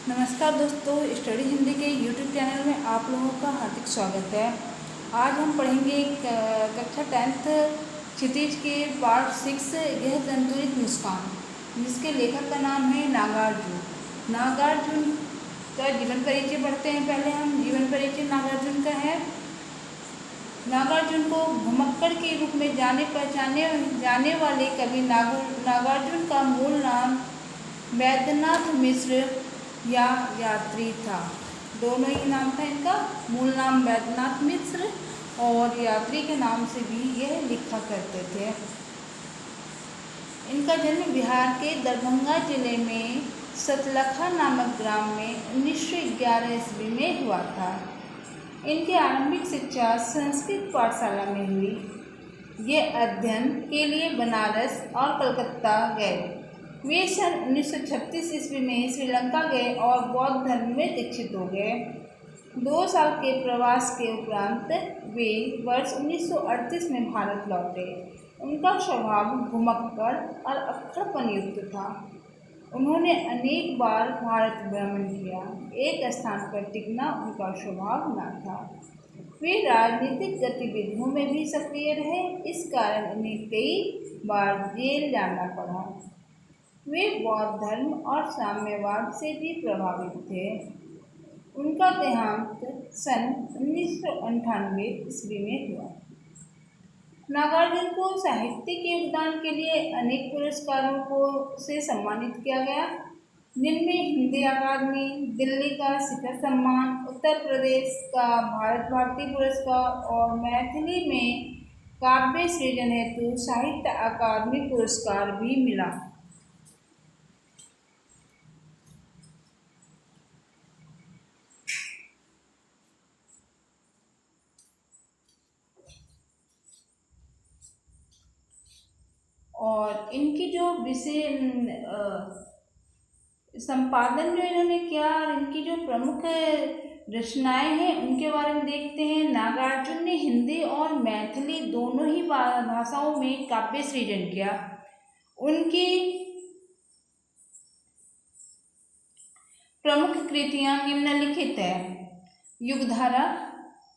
नमस्कार दोस्तों, स्टडी हिंदी के यूट्यूब चैनल में आप लोगों का हार्दिक स्वागत है। आज हम पढ़ेंगे कक्षा 10th क्षितिज के पार्ट 6 यह दंतुरित मुस्कान, जिसके लेखक का नाम है नागार्जुन। नागार्जुन का जीवन परिचय पढ़ते हैं। पहले हम जीवन परिचय नागार्जुन का है। नागार्जुन को घुमक्कड़ के रूप में जाने पहचाने जाने वाले कवि नागार्जुन का मूल नाम वैद्यनाथ मिश्र या यात्री था। दोनों ही नाम था इनका। मूल नाम वैद्यनाथ मिश्र और यात्री के नाम से भी यह लिखा करते थे। इनका जन्म बिहार के दरभंगा जिले में सतलखा नामक ग्राम में 1911 ईस्वी में हुआ था। इनकी आरंभिक शिक्षा संस्कृत पाठशाला में हुई। ये अध्ययन के लिए बनारस और कलकत्ता गए। वे सन 1936 ईस्वी में श्रीलंका गए और बौद्ध धर्म में दीक्षित हो गए। 2 साल के प्रवास के उपरांत वे वर्ष 1938 में भारत लौटे। उनका स्वभाव घुमक्कड़ और अक्खड़पन युक्त था। उन्होंने अनेक बार भारत भ्रमण किया। एक स्थान पर टिकना उनका स्वभाव न था। वे राजनीतिक गतिविधियों में भी सक्रिय रहे। इस कारण उन्हें कई बार जेल जाना पड़ा। वे बौद्ध धर्म और साम्यवाद से भी प्रभावित थे। उनका देहांत सन 1998 ईस्वी में हुआ। नागार्जुन को साहित्यिक योगदान के लिए अनेक पुरस्कारों से सम्मानित किया गया, जिनमें हिंदी अकादमी, दिल्ली का शिखर सम्मान, उत्तर प्रदेश का भारत भारती पुरस्कार और मैथिली में काव्य सृजन हेतु साहित्य अकादमी पुरस्कार भी मिला। और इनकी जो विषय संपादन जो इन्होंने किया और इनकी जो प्रमुख रचनाएं हैं उनके बारे में देखते हैं। नागार्जुन ने हिंदी और मैथिली दोनों ही भाषाओं में काव्य सृजन किया। उनकी प्रमुख कृतियां निम्नलिखित है। युगधारा,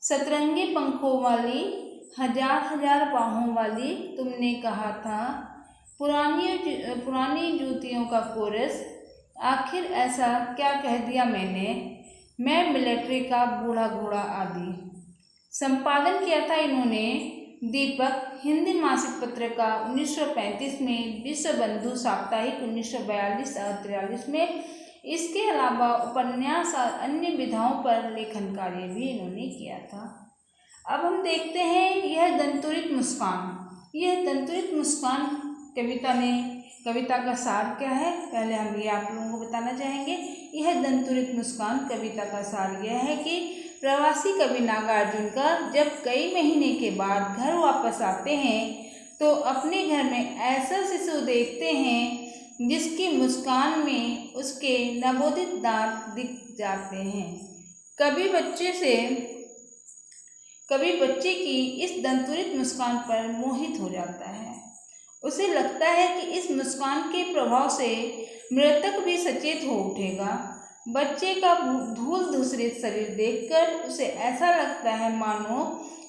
सतरंगी पंखों वाली, हजार हजार बाहों वाली, तुमने कहा था, पुरानी जूतियों का कोरस, आखिर ऐसा क्या कह दिया मैंने, मैं मिलिट्री का बूढ़ा घोड़ा आदि। संपादन किया था इन्होंने दीपक हिंदी मासिक पत्र का 1935 में, विश्व बंधु साप्ताहिक 1942 और 43 में। इसके अलावा उपन्यास और अन्य विधाओं पर लेखन कार्य भी इन्होंने किया था। अब हम देखते हैं यह दंतुरित मुस्कान। यह दंतुरित मुस्कान कविता का सार क्या है, पहले हम ये आप लोगों को बताना चाहेंगे। यह दंतुरित मुस्कान कविता का सार यह है कि प्रवासी कवि नागार्जुन का जब कई महीने के बाद घर वापस आते हैं तो अपने घर में ऐसा शिशु देखते हैं जिसकी मुस्कान में उसके नवोदित दांत दिख जाते हैं। कवि बच्चे की इस दंतुरित मुस्कान पर मोहित हो जाता है। उसे लगता है कि इस मुस्कान के प्रभाव से मृतक भी सचेत हो उठेगा। बच्चे का धूल धूसरित शरीर देखकर उसे ऐसा लगता है मानो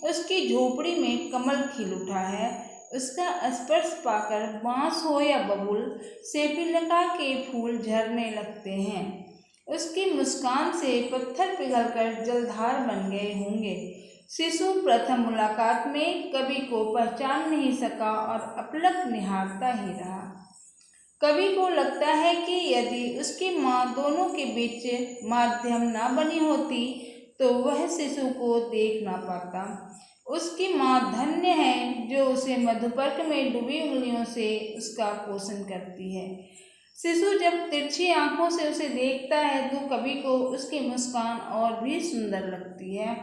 उसकी झोपड़ी में कमल खिल उठा है। उसका स्पर्श पाकर बांस हो या बबूल से पिलका के फूल झरने लगते हैं। उसकी मुस्कान से पत्थर पिघलकर जलधार बन गए होंगे। शिशु प्रथम मुलाकात में कवि को पहचान नहीं सका और अपलक निहारता ही रहा। कवि को लगता है कि यदि उसकी माँ दोनों के बीच माध्यम ना बनी होती तो वह शिशु को देख ना पाता। उसकी माँ धन्य है जो उसे मधुपर्क में डूबी उंगलियों से उसका पोषण करती है। शिशु जब तिरछी आंखों से उसे देखता है तो कवि को उसकी मुस्कान और भी सुंदर लगती है।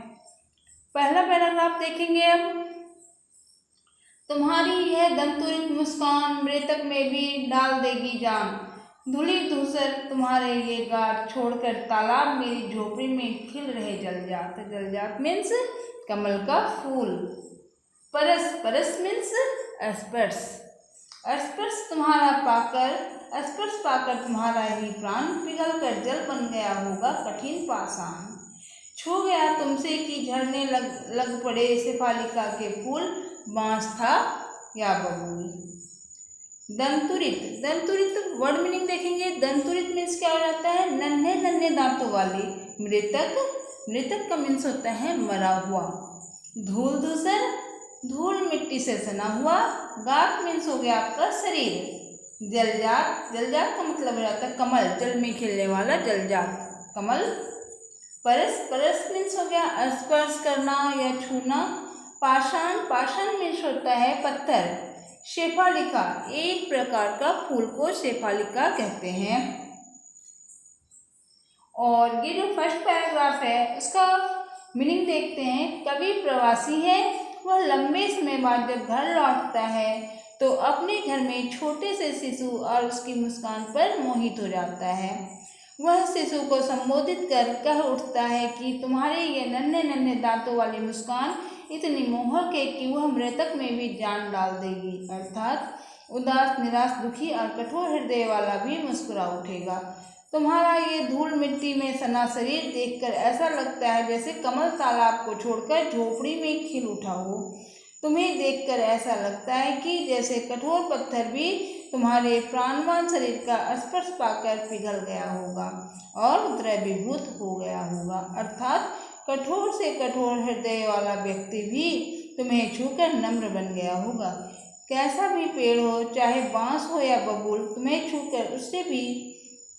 पहला पैराग्राफ देखेंगे अब। तुम्हारी यह दंतुरित मुस्कान मृतक में भी डाल देगी जान। धूली धूसर तुम्हारे ये गार छोड़कर तालाब मेरी झोपड़ी में खिल रहे जलजात मीन्स कमल का फूल। परस मीन्स स्पर्श। स्पर्श पाकर तुम्हारा ही प्राण पिघल कर जल बन गया होगा कठिन पाषाण। छू गया तुमसे कि झड़ने लग पड़े शेफालिका के फूल, बांस था या बबूल। दंतुरित वर्ड मीनिंग देखेंगे। दंतुरित मीन्स क्या हो जाता है? नन्हे नन्हे दांतों वाले। मृतक का मीन्स होता है मरा हुआ। धूल मिट्टी से सना हुआ। गात मीन्स हो गया आपका शरीर। जलजात का मतलब हो जाता है कमल, जल में खिलने वाला जलजात कमल। परस मीन्स हो गया स्पर्श करना या छूना। पाषाण मीन्स होता है पत्थर। शेफालिका, एक प्रकार का फूल को शेफालिका कहते हैं। और ये जो फर्स्ट पैराग्राफ है उसका मीनिंग देखते हैं। कवि प्रवासी है, वह लंबे समय बाद जब घर लौटता है तो अपने घर में छोटे से शिशु और उसकी मुस्कान पर मोहित हो जाता है। वह शिशु को संबोधित कर कह उठता है कि तुम्हारे ये नन्हे नन्हे दांतों वाली मुस्कान इतनी मोहक है कि वह मृतक में भी जान डाल देगी। अर्थात उदास, निराश, दुखी और कठोर हृदय वाला भी मुस्कुरा उठेगा। तुम्हारा ये धूल मिट्टी में सना शरीर देखकर ऐसा लगता है जैसे कमल तालाब को छोड़कर झोपड़ी में खिल उठा हो। तुम्हें देखकर ऐसा लगता है कि जैसे कठोर पत्थर भी तुम्हारे प्राणवान शरीर का स्पर्श पाकर पिघल गया होगा और द्रवीभूत हो गया होगा। अर्थात कठोर से कठोर हृदय वाला व्यक्ति भी तुम्हें छूकर नम्र बन गया होगा। कैसा भी पेड़ हो, चाहे बांस हो या बबूल, तुम्हें छूकर उससे भी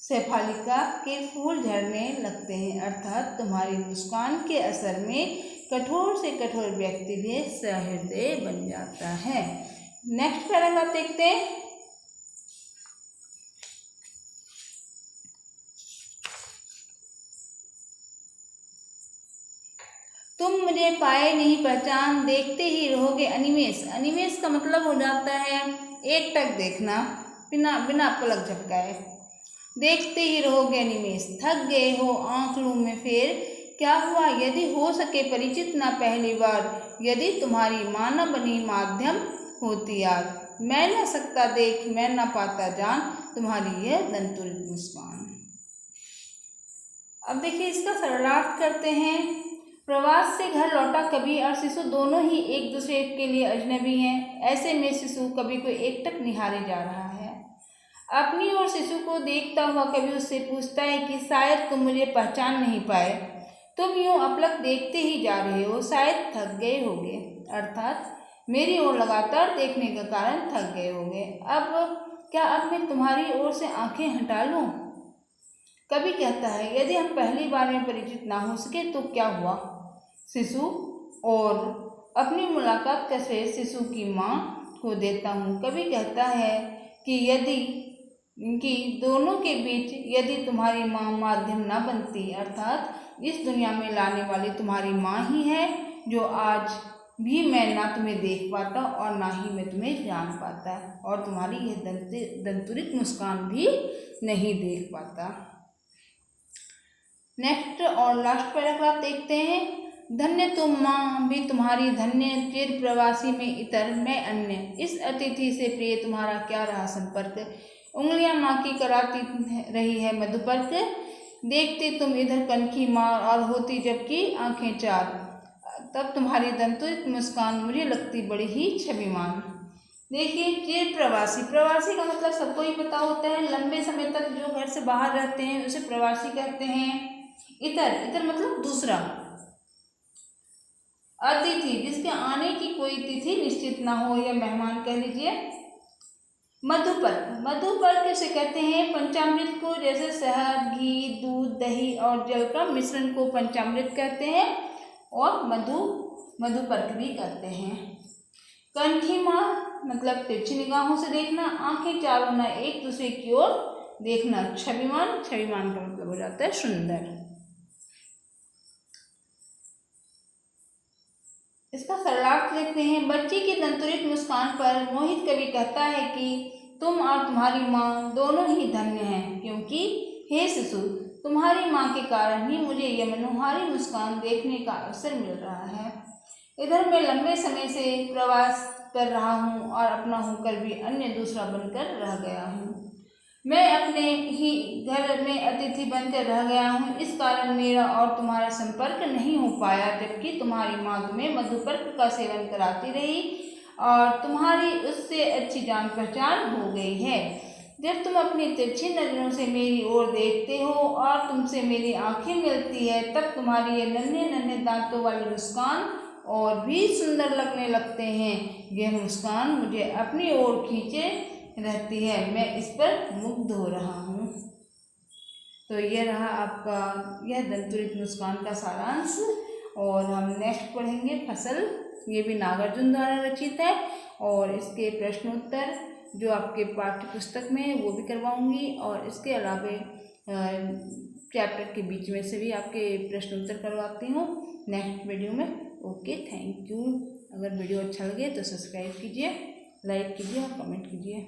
शेफालिका के फूल झड़ने लगते हैं। अर्थात तुम्हारी मुस्कान के असर में कठोर से कठोर व्यक्ति भी सहृदय बन जाता है। नेक्स्ट पैराग्राफ देखते हैं। तुम मुझे पाए नहीं पहचान, देखते ही रहोगे अनिमेष। अनिमेष का मतलब हो जाता है एक टक देखना, बिना पलक झपकाए। देखते ही रहोगे अनिमेष। थक गए हो, आंख लूं में फेर, क्या हुआ यदि हो सके परिचित ना पहली बार, यदि तुम्हारी माँ न बनी माध्यम होती याद। मैं न सकता देख, मैं न पाता जान, तुम्हारी यह दंतुरित मुस्कान। अब देखिए इसका सरलार्थ करते हैं। प्रवास से घर लौटा कवि और शिशु दोनों ही एक दूसरे के लिए अजनबी हैं। ऐसे में शिशु कवि को एकटक निहारे जा रहा है। अपनी और शिशु को देखता हुआ कवि उससे पूछता है कि शायद तुम मुझे पहचान नहीं पाए, तुम यूँ अपलक देखते ही जा रहे हो, शायद थक गए होगे। अर्थात मेरी ओर लगातार देखने के कारण थक गए होगे। अब मैं तुम्हारी ओर से आंखें हटा लूँ? कवि कहता है यदि हम पहली बार में परिचित ना हो सके तो क्या हुआ। शिशु और अपनी मुलाकात का श्रेय शिशु की माँ को देता हूँ। कवि कहता है कि दोनों के बीच यदि तुम्हारी माँ माध्यम न बनती, अर्थात इस दुनिया में लाने वाली तुम्हारी माँ ही है, जो आज भी मैं ना तुम्हें देख पाता और ना ही मैं तुम्हें जान पाता और तुम्हारी यह दंतुरित मुस्कान भी नहीं देख पाता। नेक्स्ट और लास्ट पैराग्राफ देखते हैं। धन्य तुम माँ भी तुम्हारी धन्य, चिर प्रवासी में इतर मैं अन्य, इस अतिथि से प्रिय तुम्हारा क्या रहा संपर्क। उंगलियां माँ की कराती रही है मधुपर्क, देखते तुम इधर कनखी मार और होती जबकि आंखें चार, तब तुम्हारी दंतुरित मुस्कान मुझे लगती बड़ी ही छविमान। देखिए चिर प्रवासी का मतलब सबको ही पता होता है, लंबे समय तक जो घर से बाहर रहते हैं उसे प्रवासी कहते हैं। इतर मतलब दूसरा। अतिथि जिसके आने की कोई तिथि निश्चित ना हो या मेहमान कह लीजिए। मधुपर्क से कहते हैं पंचामृत को, जैसे शहद, घी, दूध, दही और जल का मिश्रण को पंचामृत कहते हैं और मधुपर्क भी कहते हैं। कनखीमा मतलब तिरछी निगाहों से देखना, आंखें चारों ना एक दूसरे की ओर देखना। छविमान का मतलब हो जाता है सुंदर। इसका सरलार्थ देखते हैं। बच्ची की दंतुरित मुस्कान पर मोहित कवि कहता है कि तुम और तुम्हारी माँ दोनों ही धन्य हैं, क्योंकि हे शिशु, तुम्हारी माँ के कारण ही मुझे यह मनोहारी मुस्कान देखने का अवसर मिल रहा है। इधर मैं लंबे समय से प्रवास कर रहा हूँ और अपना होकर भी अन्य दूसरा बनकर रह गया हूँ। मैं अपने ही घर में अतिथि बनकर रह गया हूँ। इस कारण मेरा और तुम्हारा संपर्क नहीं हो पाया, जबकि तुम्हारी माँ तुम्हें मधुपर्क का सेवन कराती रही और तुम्हारी उससे अच्छी जान पहचान हो गई है। जब तुम अपनी तिरछी नजरों से मेरी ओर देखते हो और तुमसे मेरी आंखें मिलती है, तब तुम्हारी ये नन्हे नन्हे दांतों वाली मुस्कान और भी सुंदर लगने लगते हैं। यह मुस्कान मुझे अपनी ओर खींचे रहती है। मैं इस पर मुग्ध हो रहा हूँ। तो ये रहा आपका यह दंतुरित मुस्कान का सारांश। और हम नेक्स्ट पढ़ेंगे फसल। ये भी नागार्जुन द्वारा रचित है और इसके प्रश्नोत्तर जो आपके पाठ्य पुस्तक में है वो भी करवाऊंगी और इसके अलावे चैप्टर के बीच में से भी आपके प्रश्नोत्तर करवाती हूँ नेक्स्ट वीडियो में। Okay, thank you. अगर वीडियो अच्छा लगे तो सब्सक्राइब कीजिए, लाइक कीजिए और कमेंट कीजिए।